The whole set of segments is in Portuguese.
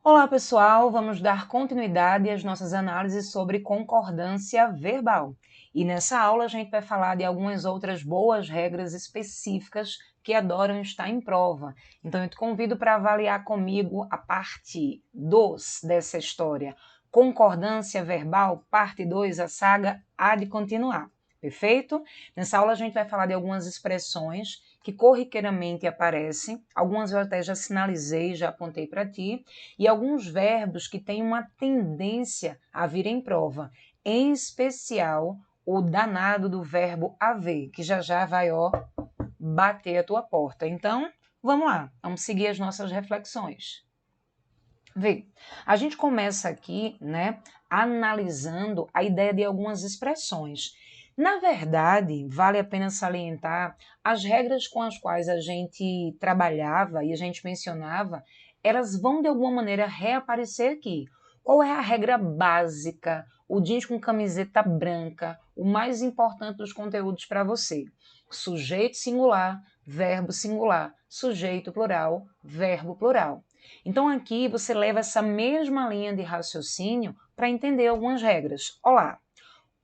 Olá, pessoal! Vamos dar continuidade às nossas análises sobre concordância verbal. E nessa aula a gente vai falar de algumas outras boas regras específicas que adoram estar em prova. Então eu te convido para avaliar comigo a parte 2 dessa história. Concordância verbal, parte 2, a saga há de continuar. Perfeito? Nessa aula a gente vai falar de algumas expressões que corriqueiramente aparecem, algumas eu até já sinalizei, já apontei para ti, e alguns verbos que têm uma tendência a vir em prova, em especial o danado do verbo haver, que já vai, bater a tua porta. Então, vamos lá, vamos seguir as nossas reflexões. Vê, a gente começa aqui, analisando a ideia de algumas expressões. Na verdade, vale a pena salientar as regras com as quais a gente trabalhava e a gente mencionava, elas vão de alguma maneira reaparecer aqui. Qual é a regra básica, o jeans com camiseta branca, o mais importante dos conteúdos para você? Sujeito singular, verbo singular, sujeito plural, verbo plural. Então aqui você leva essa mesma linha de raciocínio para entender algumas regras. Olá,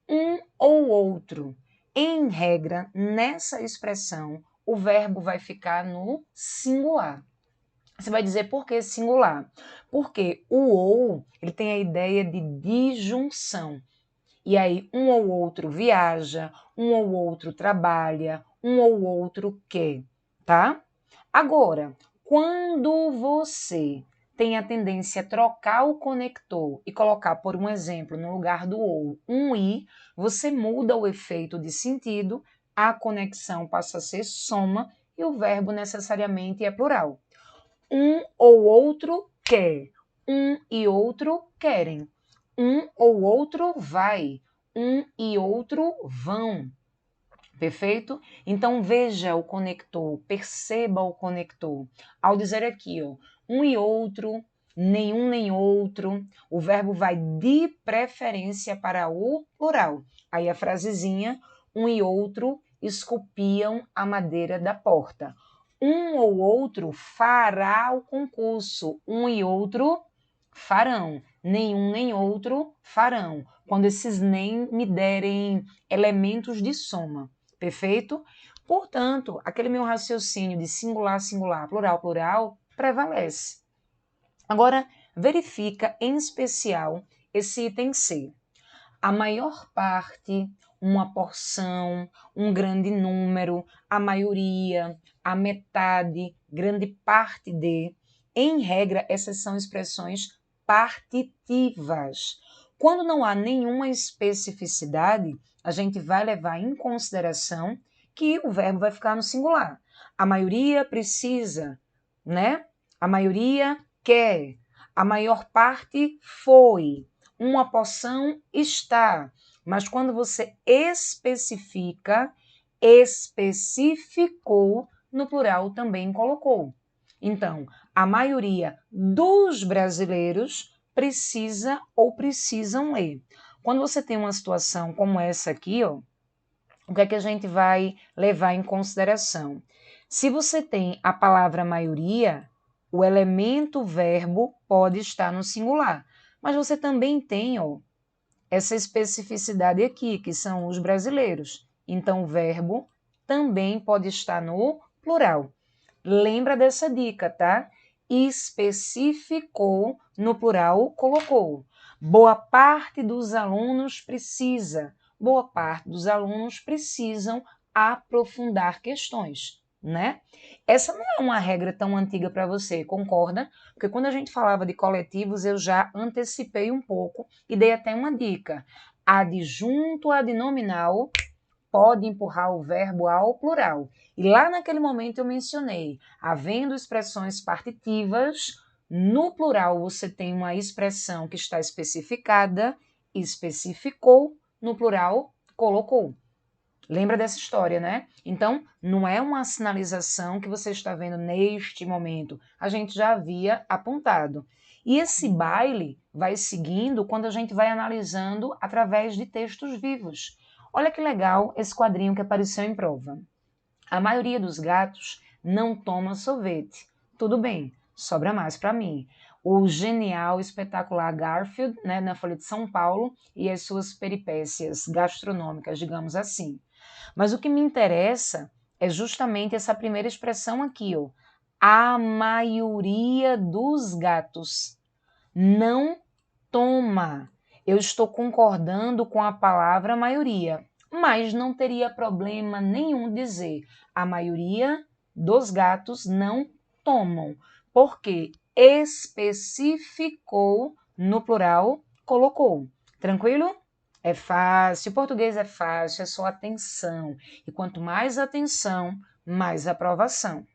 um ou outro. Em regra, nessa expressão, o verbo vai ficar no singular. Você vai dizer por que singular? Porque o ou, ele tem a ideia de disjunção. E aí, um ou outro viaja, um ou outro trabalha, um ou outro quer, tá? Agora, quando você tem a tendência a trocar o conector e colocar, por um exemplo, no lugar do ou, um i, você muda o efeito de sentido, a conexão passa a ser soma e o verbo necessariamente é plural. Um ou outro quer, um e outro querem. Um ou outro vai, um e outro vão. Perfeito? Então veja o conector, perceba o conector. Ao dizer aqui, um e outro, nenhum nem outro, o verbo vai de preferência para o plural. Aí a frasezinha, um e outro esculpiam a madeira da porta. Um ou outro fará o concurso, um e outro farão. Nenhum nem outro farão. Quando esses nem me derem elementos de soma. Perfeito? Portanto, aquele meu raciocínio de singular, singular, plural, plural, prevalece. Agora, verifica em especial esse item C. A maior parte, uma porção, um grande número, a maioria, a metade, grande parte de. Em regra, essas são expressões partitivas. Quando não há nenhuma especificidade, a gente vai levar em consideração que o verbo vai ficar no singular. A maioria precisa, né? A maioria quer. A maior parte foi. Uma porção está. Mas quando você especifica, especificou, no plural também colocou. Então, a maioria dos brasileiros precisa ou precisam ler. Quando você tem uma situação como essa aqui, o que é que a gente vai levar em consideração? Se você tem a palavra maioria, o elemento verbo pode estar no singular, mas você também tem essa especificidade aqui, que são os brasileiros. Então, o verbo também pode estar no plural. Lembra dessa dica, tá? Especificou, no plural, colocou. Boa parte dos alunos precisa. Boa parte dos alunos precisam aprofundar questões, né? Essa não é uma regra tão antiga para você, concorda? Porque quando a gente falava de coletivos, eu já antecipei um pouco e dei até uma dica. Adjunto adnominal pode empurrar o verbo ao plural. E lá naquele momento eu mencionei, havendo expressões partitivas, no plural você tem uma expressão que está especificada, especificou, no plural, colocou. Lembra dessa história, né? Então, não é uma sinalização que você está vendo neste momento. A gente já havia apontado. E esse baile vai seguindo quando a gente vai analisando através de textos vivos. Olha que legal esse quadrinho que apareceu em prova. A maioria dos gatos não toma sorvete. Tudo bem, sobra mais para mim. O genial, espetacular Garfield, né, na Folha de São Paulo, e as suas peripécias gastronômicas, digamos assim. Mas o que me interessa é justamente essa primeira expressão aqui, ó. A maioria dos gatos não toma. Eu estou concordando com a palavra maioria, mas não teria problema nenhum dizer a maioria dos gatos não tomam, porque especificou no plural, colocou. Tranquilo? É fácil, o português é fácil, é só atenção. E quanto mais atenção, mais aprovação.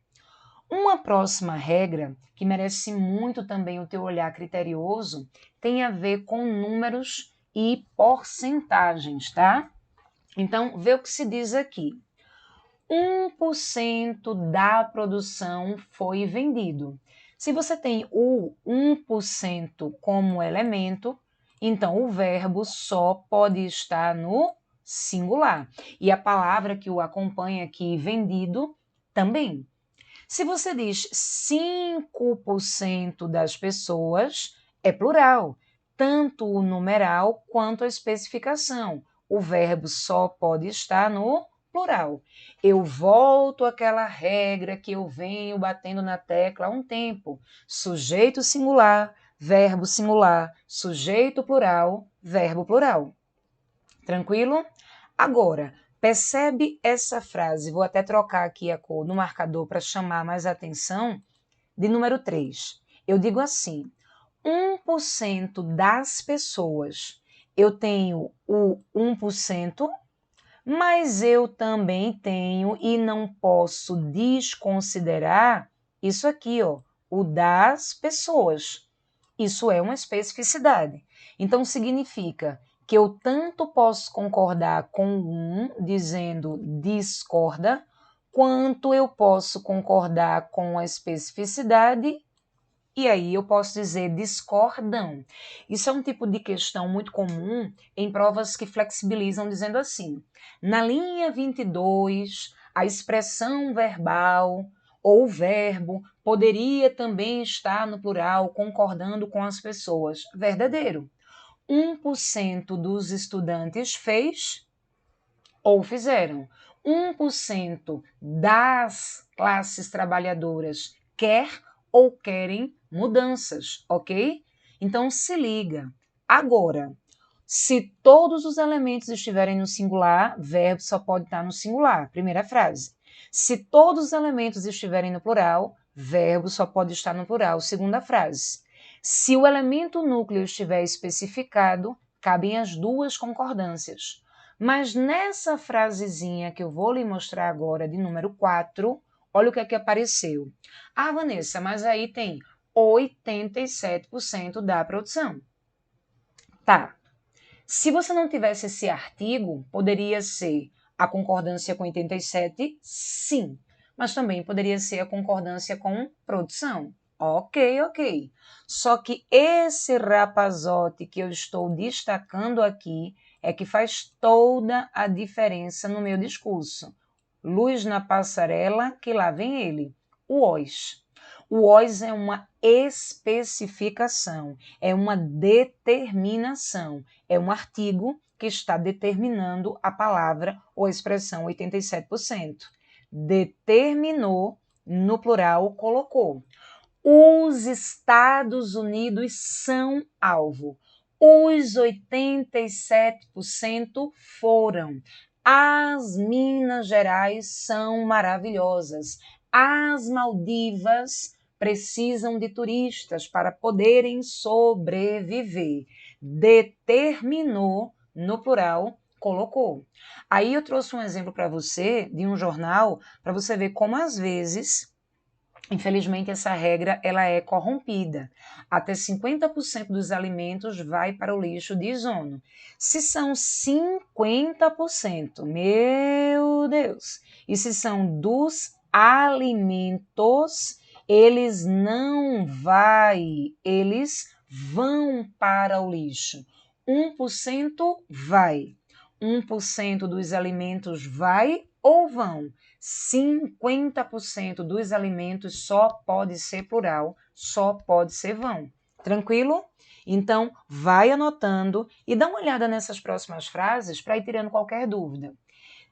Uma próxima regra, que merece muito também o teu olhar criterioso, tem a ver com números e porcentagens, tá? Então, vê o que se diz aqui. 1% da produção foi vendido. Se você tem o 1% como elemento, então o verbo só pode estar no singular. E a palavra que o acompanha aqui, vendido, também. Se você diz 5% das pessoas, é plural, tanto o numeral quanto a especificação. O verbo só pode estar no plural. Eu volto àquela regra que eu venho batendo na tecla há um tempo. Sujeito singular, sujeito plural, verbo plural. Tranquilo? Agora, percebe essa frase, vou até trocar aqui a cor no marcador para chamar mais atenção, de número 3. Eu digo assim, 1% das pessoas, eu tenho o 1%, mas eu também tenho e não posso desconsiderar isso aqui, ó, o das pessoas. Isso é uma especificidade. Então, significa que eu tanto posso concordar com um, dizendo discorda, quanto eu posso concordar com a especificidade, e aí eu posso dizer discordam. Isso é um tipo de questão muito comum em provas que flexibilizam, dizendo assim, na linha 22, a expressão verbal ou o verbo poderia também estar no plural, concordando com as pessoas. Verdadeiro. 1% dos estudantes fez ou fizeram. 1% das classes trabalhadoras quer ou querem mudanças, ok? Então se liga. Agora, se todos os elementos estiverem no singular, verbo só pode estar no singular. Primeira frase. Se todos os elementos estiverem no plural, verbo só pode estar no plural. Segunda frase. Se o elemento núcleo estiver especificado, cabem as duas concordâncias. Mas nessa frasezinha que eu vou lhe mostrar agora, de número 4, olha o que é que apareceu. Ah, Vanessa, mas aí tem 87% da produção. Tá. Se você não tivesse esse artigo, poderia ser a concordância com 87, sim. Mas também poderia ser a concordância com produção. Ok. Só que esse rapazote que eu estou destacando aqui é que faz toda a diferença no meu discurso. Luz na passarela, que lá vem ele. O OS. O OS é uma especificação, é uma determinação, é um artigo que está determinando a palavra ou a expressão 87%. Determinou, no plural, colocou. Os Estados Unidos são alvo. Os 87% foram. As Minas Gerais são maravilhosas. As Maldivas precisam de turistas para poderem sobreviver. Determinou, no plural, colocou. Aí eu trouxe um exemplo para você de um jornal, para você ver como às vezes, infelizmente, essa regra ela é corrompida. Até 50% dos alimentos vai para o lixo de ozono. Se são 50%, meu Deus! E se são dos alimentos, eles vão para o lixo. 1% vai. 1% dos alimentos vai ou vão? 50% dos alimentos só pode ser plural, só pode ser vão. Tranquilo? Então, vai anotando e dá uma olhada nessas próximas frases para ir tirando qualquer dúvida.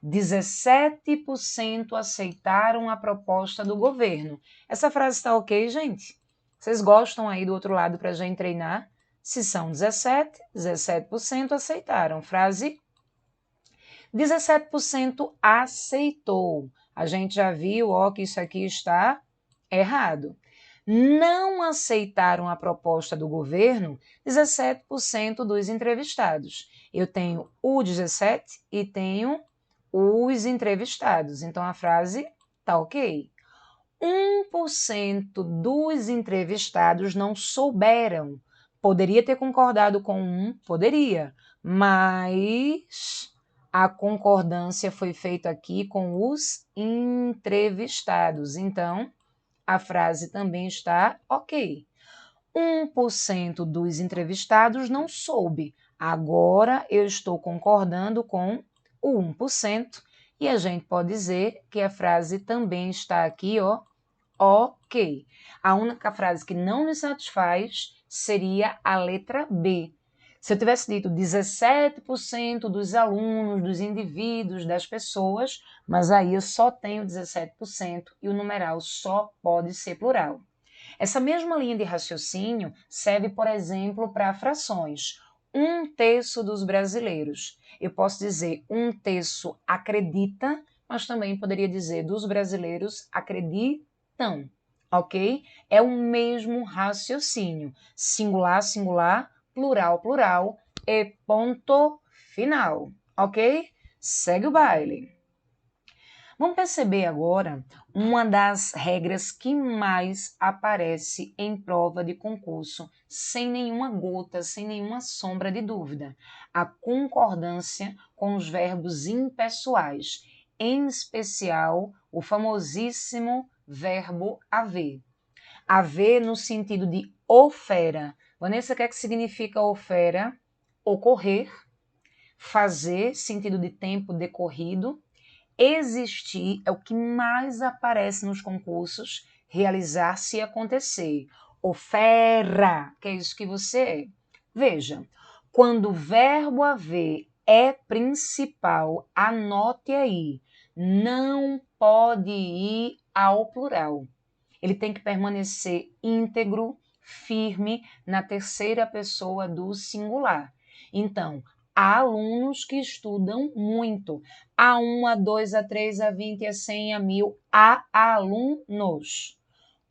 17% aceitaram a proposta do governo. Essa frase está ok, gente? Vocês gostam aí do outro lado para a gente treinar? Se são 17, 17% aceitaram. Frase 17% aceitou. A gente já viu, ó, que isso aqui está errado. Não aceitaram a proposta do governo 17% dos entrevistados. Eu tenho o 17 e tenho os entrevistados. Então, a frase tá ok. 1% dos entrevistados não souberam. Poderia ter concordado com um, poderia, mas a concordância foi feita aqui com os entrevistados. Então, a frase também está ok. 1% dos entrevistados não soube. Agora eu estou concordando com o 1%. E a gente pode dizer que a frase também está aqui, ó, ok. A única frase que não me satisfaz seria a letra B. Se eu tivesse dito 17% dos alunos, dos indivíduos, das pessoas, mas aí eu só tenho 17% e o numeral só pode ser plural. Essa mesma linha de raciocínio serve, por exemplo, para frações. 1/3 dos brasileiros. Eu posso dizer 1/3 acredita, mas também poderia dizer dos brasileiros acreditam, ok? É o mesmo raciocínio. Singular, singular, plural, plural e ponto final, ok? Segue o baile. Vamos perceber agora uma das regras que mais aparece em prova de concurso, sem nenhuma gota, sem nenhuma sombra de dúvida. A concordância com os verbos impessoais, em especial o famosíssimo verbo haver. Haver no sentido de ofera. Vanessa, o que é que significa ofera? Ocorrer, fazer, sentido de tempo decorrido. Existir é o que mais aparece nos concursos, realizar-se e acontecer. Ofera, que é isso que você é. Veja, quando o verbo haver é principal, anote aí, não pode ir ao plural. Ele tem que permanecer íntegro, firme, na terceira pessoa do singular. Então, há alunos que estudam muito. A1, A2, A3, A20, A100, A1000. Há alunos.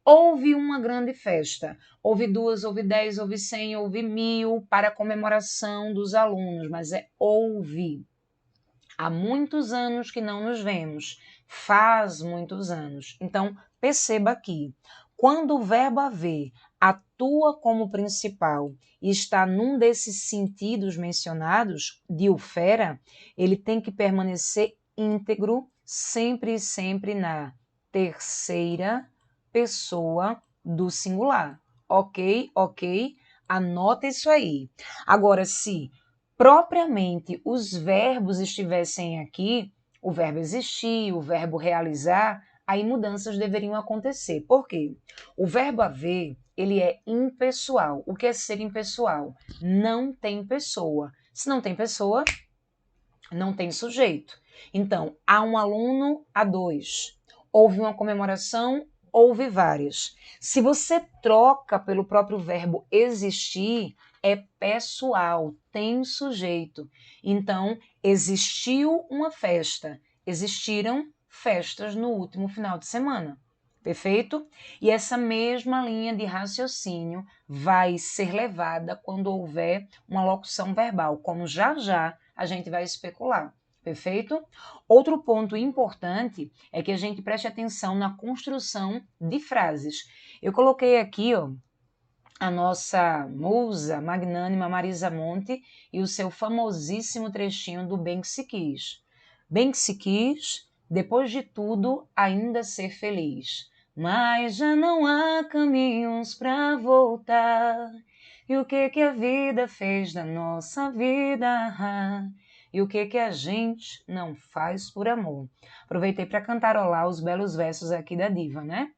Houve uma grande festa. Houve 2, houve 10, houve 100, houve 1000 para a comemoração dos alunos. Mas houve. Há muitos anos que não nos vemos. Faz muitos anos. Então, perceba aqui. Quando o verbo haver atua como principal e está num desses sentidos mencionados, de ofera, ele tem que permanecer íntegro sempre e sempre na terceira pessoa do singular. Ok? Ok? Anota isso aí. Agora, se propriamente os verbos estivessem aqui, o verbo existir, o verbo realizar, aí mudanças deveriam acontecer. Por quê? O verbo haver, ele é impessoal. O que é ser impessoal? Não tem pessoa. Se não tem pessoa, não tem sujeito. Então, há um aluno, há dois. Houve uma comemoração, houve várias. Se você troca pelo próprio verbo existir, é pessoal, tem sujeito. Então, existiu uma festa, existiram festas no último final de semana. Perfeito? E essa mesma linha de raciocínio vai ser levada quando houver uma locução verbal, como já já a gente vai especular. Perfeito? Outro ponto importante é que a gente preste atenção na construção de frases. Eu coloquei aqui, ó, a nossa musa magnânima Marisa Monte e o seu famosíssimo trechinho do Bem que se quis. Bem que se quis, depois de tudo, ainda ser feliz. Mas já não há caminhos para voltar. E o que a vida fez da nossa vida? e o que a gente não faz por amor. Aproveitei para cantarolar os belos versos aqui da diva, né?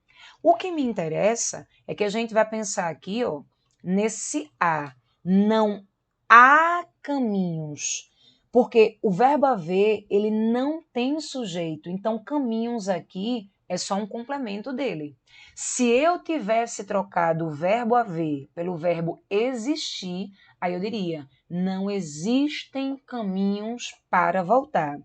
O que me interessa é que a gente vai pensar aqui, ó, nesse há. Não há caminhos, porque o verbo haver, ele não tem sujeito, então caminhos aqui é só um complemento dele. Se eu tivesse trocado o verbo haver pelo verbo existir, aí eu diria, não existem caminhos para voltar.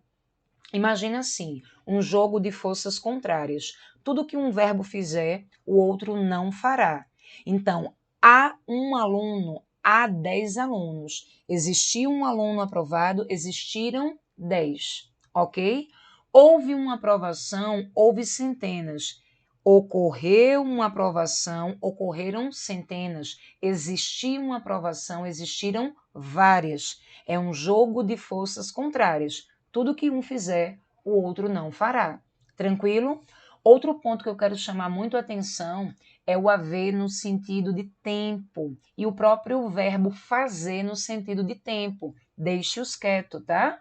Imagina assim, um jogo de forças contrárias. Tudo que um verbo fizer, o outro não fará. Então, há um aluno, há 10 alunos. Existiu um aluno aprovado, existiram 10, ok? Houve uma aprovação, houve centenas. Ocorreu uma aprovação, ocorreram centenas. Existiu uma aprovação, existiram várias. É um jogo de forças contrárias. Tudo que um fizer, o outro não fará. Tranquilo? Outro ponto que eu quero chamar muito a atenção é o haver no sentido de tempo e o próprio verbo fazer no sentido de tempo. Deixe-os quieto, tá?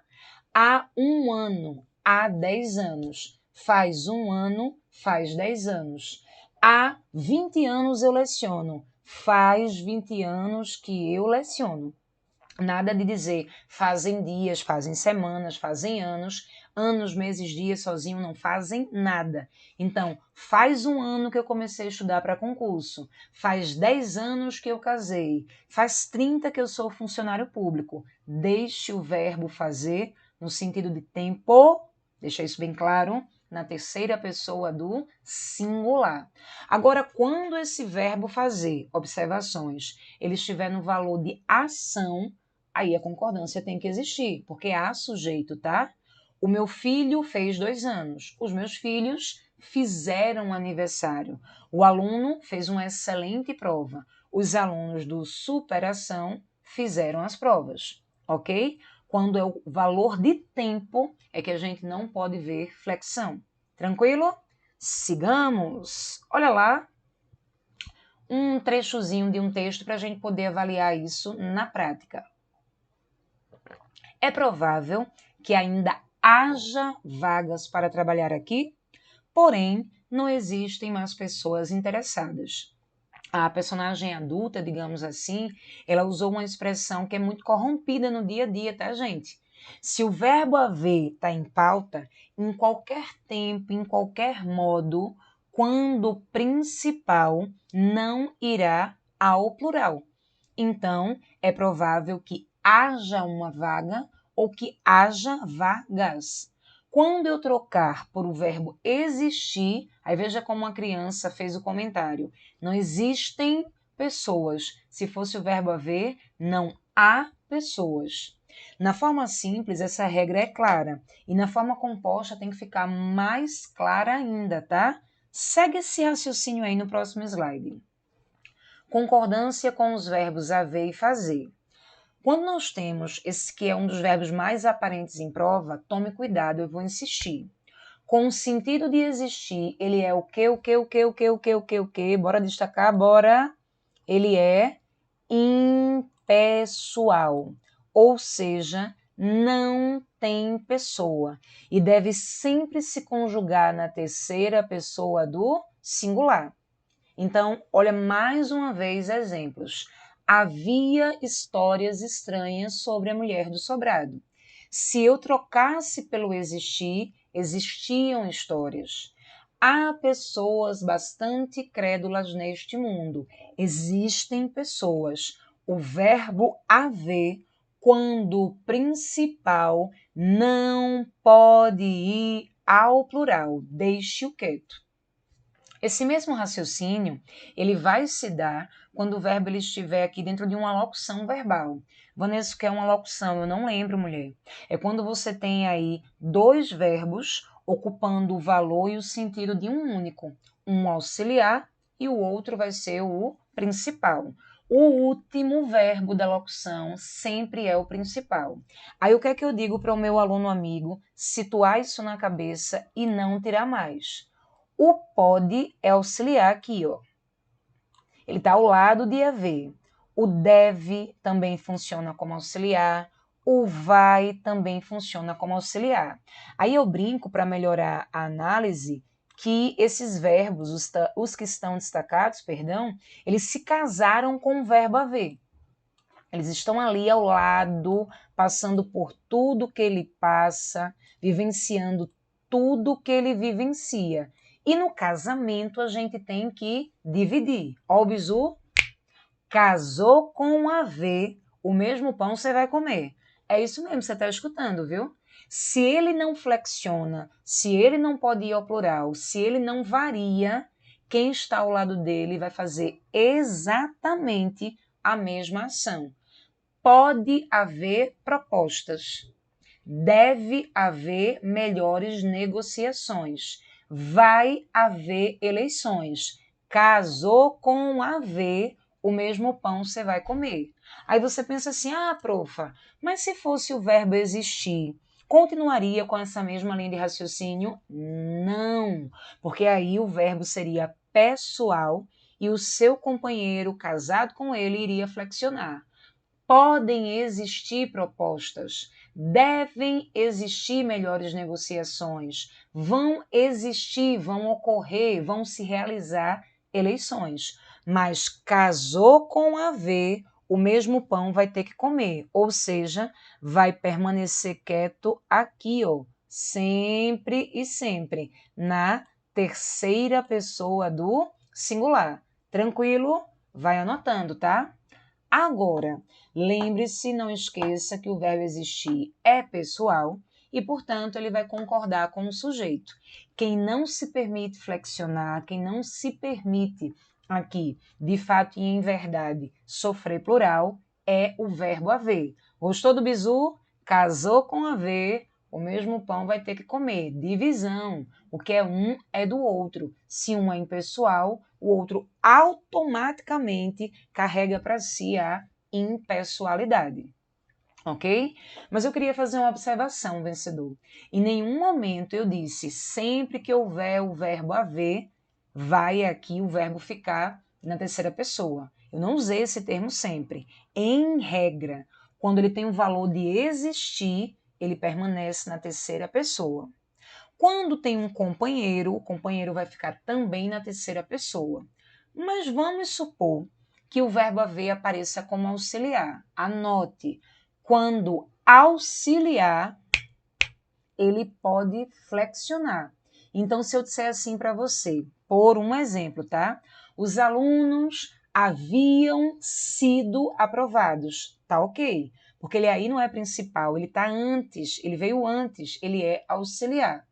Há um ano, há 10 anos. Faz um ano, faz 10 anos. Há 20 anos eu leciono. Faz 20 anos que eu leciono. Nada de dizer fazem dias, fazem semanas, fazem anos, meses, dias sozinho não fazem nada. Então, faz um ano que eu comecei a estudar para concurso, faz 10 anos que eu casei, faz 30 que eu sou funcionário público. Deixe o verbo fazer no sentido de tempo, deixa isso bem claro, na terceira pessoa do singular. Agora, quando esse verbo fazer, observações, ele estiver no valor de ação, aí a concordância tem que existir, porque há sujeito, tá? O meu filho fez 2 anos. Os meus filhos fizeram aniversário. O aluno fez uma excelente prova. Os alunos do superação fizeram as provas, ok? Quando é o valor de tempo, é que a gente não pode ver flexão. Tranquilo? Sigamos. Olha lá, um trechozinho de um texto para a gente poder avaliar isso na prática. É provável que ainda haja vagas para trabalhar aqui, porém, não existem mais pessoas interessadas. A personagem adulta, digamos assim, ela usou uma expressão que é muito corrompida no dia a dia, tá, gente? Se o verbo haver está em pauta, em qualquer tempo, em qualquer modo, quando principal, não irá ao plural. Então, é provável que haja uma vaga ou que haja vagas. Quando eu trocar por o verbo existir, aí veja como uma criança fez o comentário. Não existem pessoas. Se fosse o verbo haver, não há pessoas. Na forma simples, essa regra é clara. E na forma composta tem que ficar mais clara ainda, tá? Segue esse raciocínio aí no próximo slide. Concordância com os verbos haver e fazer. Quando nós temos esse que é um dos verbos mais aparentes em prova, tome cuidado, eu vou insistir. Com o sentido de existir, ele é o que, bora destacar, bora. Ele é impessoal, ou seja, não tem pessoa e deve sempre se conjugar na terceira pessoa do singular. Então, olha mais uma vez exemplos. Havia histórias estranhas sobre a mulher do sobrado. Se eu trocasse pelo existir, existiam histórias. Há pessoas bastante crédulas neste mundo. Existem pessoas. O verbo haver, quando principal, não pode ir ao plural. Deixe-o quieto. Esse mesmo raciocínio, ele vai se dar quando o verbo ele estiver aqui dentro de uma locução verbal. Vanessa, o que é uma locução? Eu não lembro, mulher. É quando você tem aí 2 verbos ocupando o valor e o sentido de um único. Um auxiliar e o outro vai ser o principal. O último verbo da locução sempre é o principal. Aí o que é que eu digo para o meu aluno amigo? Situar isso na cabeça e não tirar mais. O pode é auxiliar aqui, ó. Ele está ao lado de haver. O deve também funciona como auxiliar. o vai também funciona como auxiliar. Aí eu brinco para melhorar a análise que esses verbos, os que estão destacados, perdão, eles se casaram com o verbo haver. Eles estão ali ao lado, passando por tudo que ele passa, vivenciando tudo que ele vivencia. E no casamento a gente tem que dividir. Ó o bizu, casou com haver, o mesmo pão você vai comer. É isso mesmo, você está escutando, viu? Se ele não flexiona, se ele não pode ir ao plural, se ele não varia, quem está ao lado dele vai fazer exatamente a mesma ação. Pode haver propostas, deve haver melhores negociações, vai haver eleições. Casou com haver, o mesmo pão você vai comer. Aí você pensa assim, profa, mas se fosse o verbo existir, continuaria com essa mesma linha de raciocínio? Não, porque aí o verbo seria pessoal e o seu companheiro casado com ele iria flexionar. Podem existir propostas, devem existir melhores negociações, vão existir, vão ocorrer, vão se realizar eleições. Mas casou com haver, o mesmo pão vai ter que comer, ou seja, vai permanecer quieto aqui, ó, sempre e sempre, na terceira pessoa do singular. Tranquilo? Vai anotando, tá? Agora, lembre-se, não esqueça que o verbo existir é pessoal e, portanto, ele vai concordar com o sujeito. Quem não se permite flexionar, quem não se permite aqui, de fato e em verdade, sofrer plural, é o verbo haver. Gostou do bizu? Casou com haver, o mesmo pão vai ter que comer. Divisão. O que é um é do outro. Se um é impessoal, o outro automaticamente carrega para si a impessoalidade. Ok? Mas eu queria fazer uma observação, vencedor. Em nenhum momento eu disse, sempre que houver o verbo haver, vai aqui o verbo ficar na terceira pessoa. Eu não usei esse termo sempre. Em regra, quando ele tem o valor de existir, ele permanece na terceira pessoa. Quando tem um companheiro, o companheiro vai ficar também na terceira pessoa. Mas vamos supor que o verbo haver apareça como auxiliar. Anote, quando auxiliar, ele pode flexionar. Então, se eu disser assim para você, por um exemplo, tá? Os alunos haviam sido aprovados. Tá ok? Porque ele aí não é principal, ele está antes, ele veio antes, ele é auxiliar.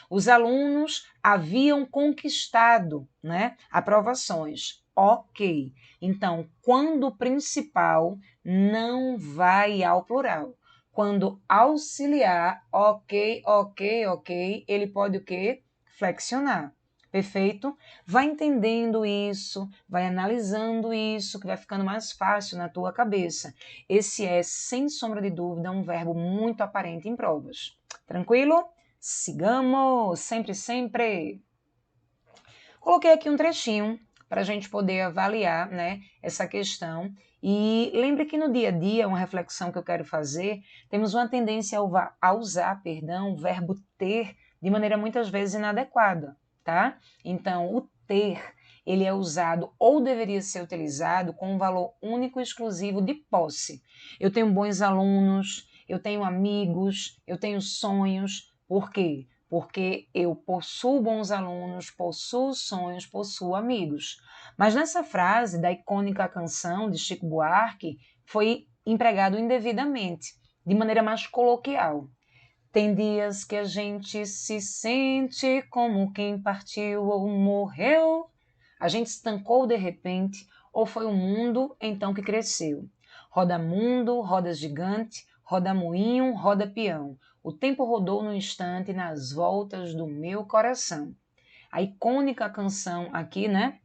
Os alunos haviam conquistado, né, aprovações. Ok. Então, quando o principal não vai ao plural. Quando auxiliar, ok, ele pode o quê? Flexionar. Perfeito? Vai entendendo isso, vai analisando isso, que vai ficando mais fácil na tua cabeça. Esse é, sem sombra de dúvida, um verbo muito aparente em provas. Tranquilo? Sigamos, sempre, sempre. Coloquei aqui um trechinho para a gente poder avaliar, né, essa questão. E lembre que no dia a dia, uma reflexão que eu quero fazer, temos uma tendência a usar, o verbo ter de maneira muitas vezes inadequada, tá? Então, o ter, ele é usado ou deveria ser utilizado com um valor único e exclusivo de posse. Eu tenho bons alunos, eu tenho amigos, eu tenho sonhos. Por quê? Porque eu possuo bons alunos, possuo sonhos, possuo amigos. Mas nessa frase da icônica canção de Chico Buarque, foi empregado indevidamente, de maneira mais coloquial. Tem dias que a gente se sente como quem partiu ou morreu. A gente estancou de repente, ou foi o mundo então que cresceu. Roda mundo, roda gigante, roda moinho, roda peão. O tempo rodou no instante nas voltas do meu coração. A icônica canção aqui, né?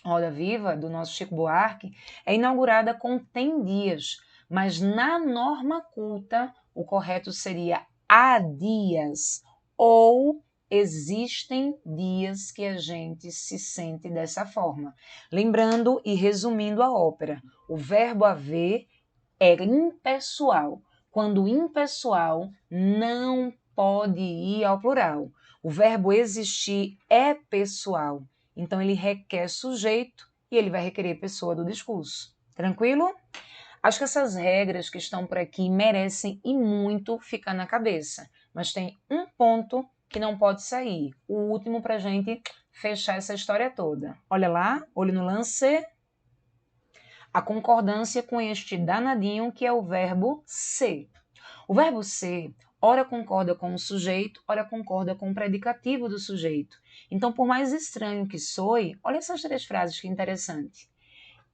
Roda Viva, do nosso Chico Buarque, é inaugurada com Tem Dias, mas na norma culta o correto seria há dias, ou existem dias que a gente se sente dessa forma. Lembrando e resumindo a ópera, o verbo haver é impessoal. quando impessoal, não pode ir ao plural. O verbo existir é pessoal, então ele requer sujeito e ele vai requerer pessoa do discurso. Tranquilo? Acho que essas regras que estão por aqui merecem e muito ficar na cabeça, mas tem um ponto que não pode sair, o último para a gente fechar essa história toda. Olha lá, olho no lance. A concordância com este danadinho que é o verbo ser. O verbo ser, ora concorda com o sujeito, ora concorda com o predicativo do sujeito. Então, por mais estranho que soe, olha essas 3 frases que interessante.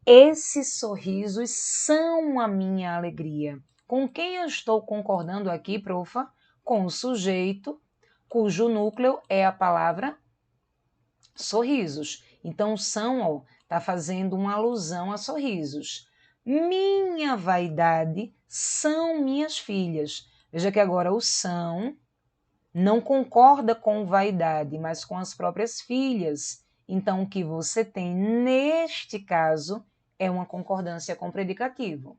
Esses sorrisos são a minha alegria. Com quem eu estou concordando aqui, profa? Com o sujeito, cujo núcleo é a palavra sorrisos. Então, são, está fazendo uma alusão a sorrisos. Minha vaidade são minhas filhas. Veja que agora o são não concorda com vaidade, mas com as próprias filhas. Então, o que você tem neste caso é uma concordância com predicativo.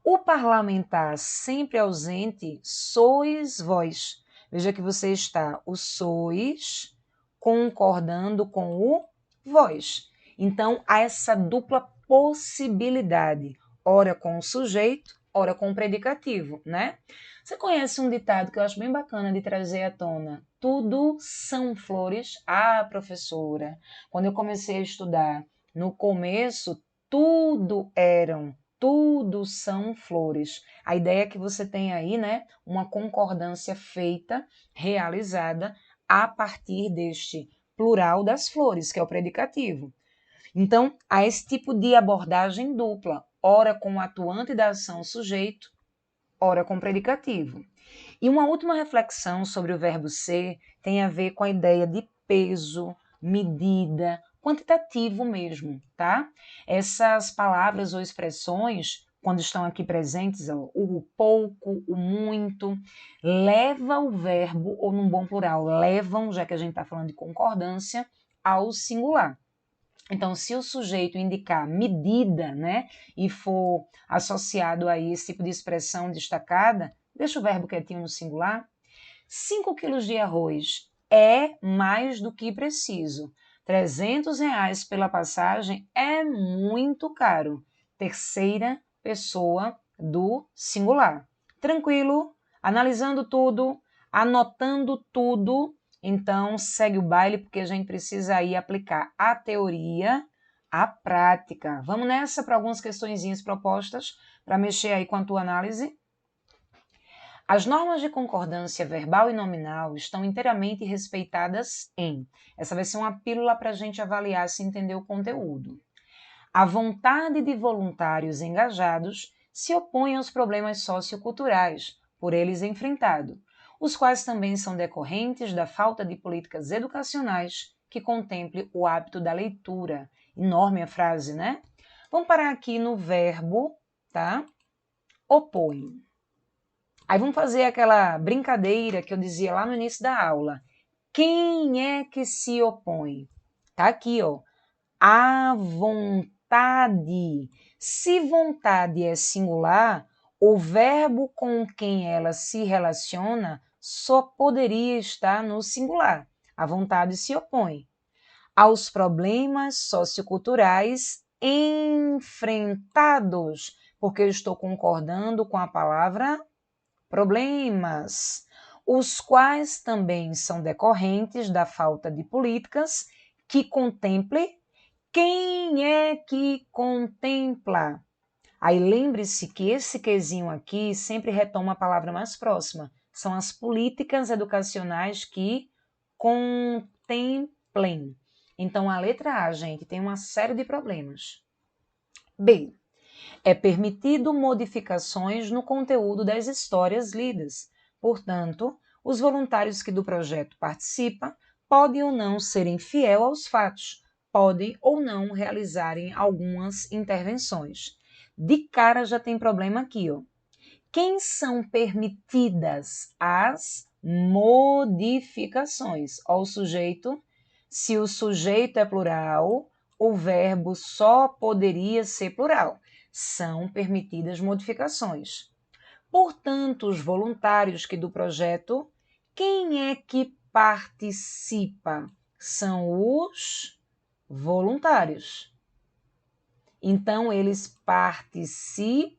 O parlamentar sempre ausente, sois vós. Veja que você está o sois concordando com o vós. Então, há essa dupla possibilidade, ora com o sujeito, ora com o predicativo, né? Você conhece um ditado que eu acho bem bacana de trazer à tona? Tudo são flores. Ah, professora, quando eu comecei a estudar, no começo, tudo são flores. A ideia é que você tem aí, né, uma concordância feita, realizada, a partir deste plural das flores, que é o predicativo. Então, há esse tipo de abordagem dupla, ora com o atuante da ação sujeito, ora com o predicativo. E uma última reflexão sobre o verbo ser tem a ver com a ideia de peso, medida, quantitativo mesmo, tá? Essas palavras ou expressões, quando estão aqui presentes, o pouco, o muito, leva o verbo, ou num bom plural, levam, já que a gente está falando de concordância, ao singular. Então, se o sujeito indicar medida, né, e for associado a esse tipo de expressão destacada, deixa o verbo quietinho no singular. 5 quilos de arroz é mais do que preciso. R$ 300 pela passagem é muito caro. Terceira pessoa do singular. Tranquilo? Analisando tudo, anotando tudo. Então, segue o baile, porque a gente precisa aí aplicar a teoria à prática. Vamos nessa para algumas questõezinhas propostas para mexer aí com a tua análise? As normas de concordância verbal e nominal estão inteiramente respeitadas em... Essa vai ser uma pílula para a gente avaliar se entender o conteúdo. A vontade de voluntários engajados se opõe aos problemas socioculturais, por eles enfrentados, os quais também são decorrentes da falta de políticas educacionais que contemple o hábito da leitura. Enorme a frase, né? Vamos parar aqui no verbo, tá? Opõe. Aí vamos fazer aquela brincadeira que eu dizia lá no início da aula. Quem é que se opõe? Tá aqui, ó. A vontade. Se vontade é singular, o verbo com quem ela se relaciona só poderia estar no singular. A vontade se opõe aos problemas socioculturais enfrentados, porque eu estou concordando com a palavra problemas, os quais também são decorrentes da falta de políticas que contemple. Quem é que contempla? Aí lembre-se que esse quezinho aqui sempre retoma a palavra mais próxima. São as políticas educacionais que contemplem. Então, a letra A, gente, tem uma série de problemas. B. É permitido modificações no conteúdo das histórias lidas. Portanto, os voluntários que do projeto participam podem ou não serem fiel aos fatos, podem ou não realizarem algumas intervenções. De cara já tem problema aqui, ó. Quem são permitidas as modificações? Ó, o sujeito. Se o sujeito é plural, o verbo só poderia ser plural. São permitidas modificações. Portanto, os voluntários que do projeto, quem é que participa? São os voluntários. Então, eles participam,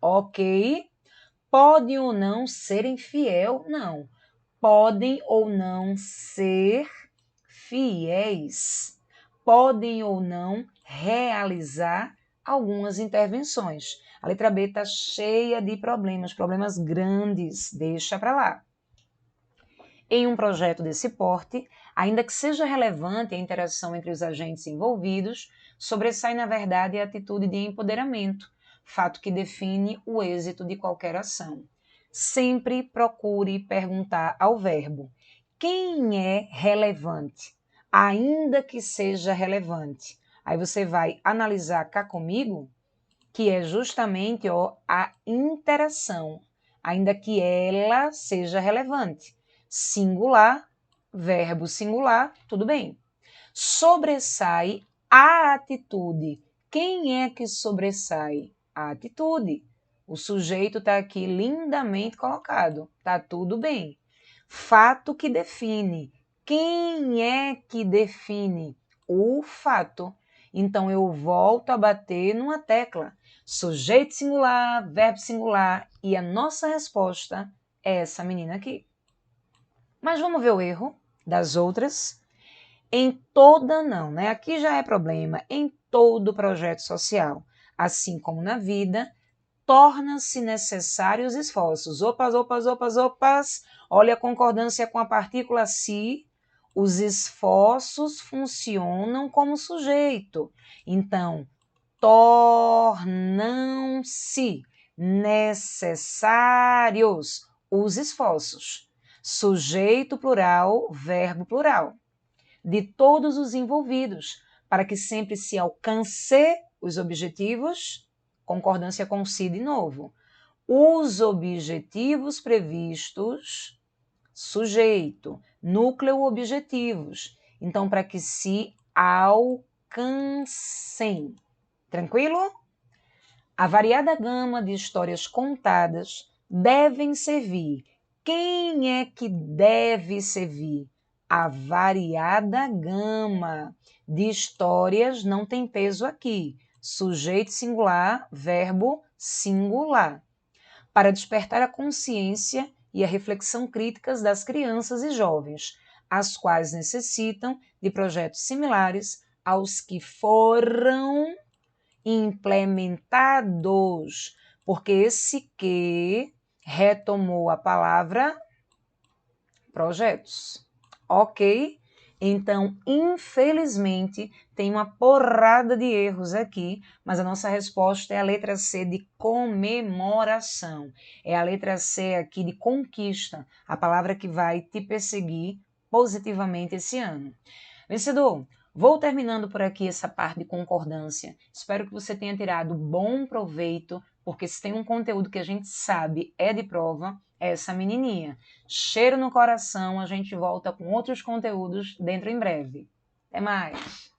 ok? Podem ou não serem fiel? Não. Podem ou não ser fiéis. Podem ou não realizar algumas intervenções. A letra B está cheia de problemas grandes, deixa para lá. Em um projeto desse porte, ainda que seja relevante a interação entre os agentes envolvidos, sobressai, na verdade, a atitude de empoderamento, fato que define o êxito de qualquer ação. Sempre procure perguntar ao verbo: quem é relevante? Ainda que seja relevante. Aí você vai analisar cá comigo, que é justamente a interação, ainda que ela seja relevante. Singular, verbo singular, tudo bem. Sobressai a atitude. Quem é que sobressai? A atitude. O sujeito está aqui lindamente colocado. Tá tudo bem. Fato que define. Quem é que define? O fato. Então, eu volto a bater numa tecla. Sujeito singular, verbo singular. E a nossa resposta é essa menina aqui. Mas vamos ver o erro das outras. Em toda não, né? Aqui já é problema. Em todo projeto social, assim como na vida, torna-se necessários esforços. Opas. Olha a concordância com a partícula se. Os esforços funcionam como sujeito. Então, tornam-se necessários os esforços. Sujeito plural, verbo plural. De todos os envolvidos, para que sempre se alcance os objetivos, concordância com si de novo. Os objetivos previstos, sujeito, núcleo objetivos. Então, para que se alcancem. Tranquilo? A variada gama de histórias contadas devem servir. Quem é que deve servir? A variada gama de histórias não tem peso aqui. Sujeito singular, verbo singular. Para despertar a consciência e a reflexão críticas das crianças e jovens, as quais necessitam de projetos similares aos que foram implementados, porque esse que retomou a palavra projetos, ok? Então, infelizmente, tem uma porrada de erros aqui, mas a nossa resposta é a letra C de comemoração. É a letra C aqui de conquista, a palavra que vai te perseguir positivamente esse ano. Vencedor, vou terminando por aqui essa parte de concordância. Espero que você tenha tirado bom proveito, porque se tem um conteúdo que a gente sabe é de prova, é essa menininha. Cheiro no coração, a gente volta com outros conteúdos dentro em breve. Até mais!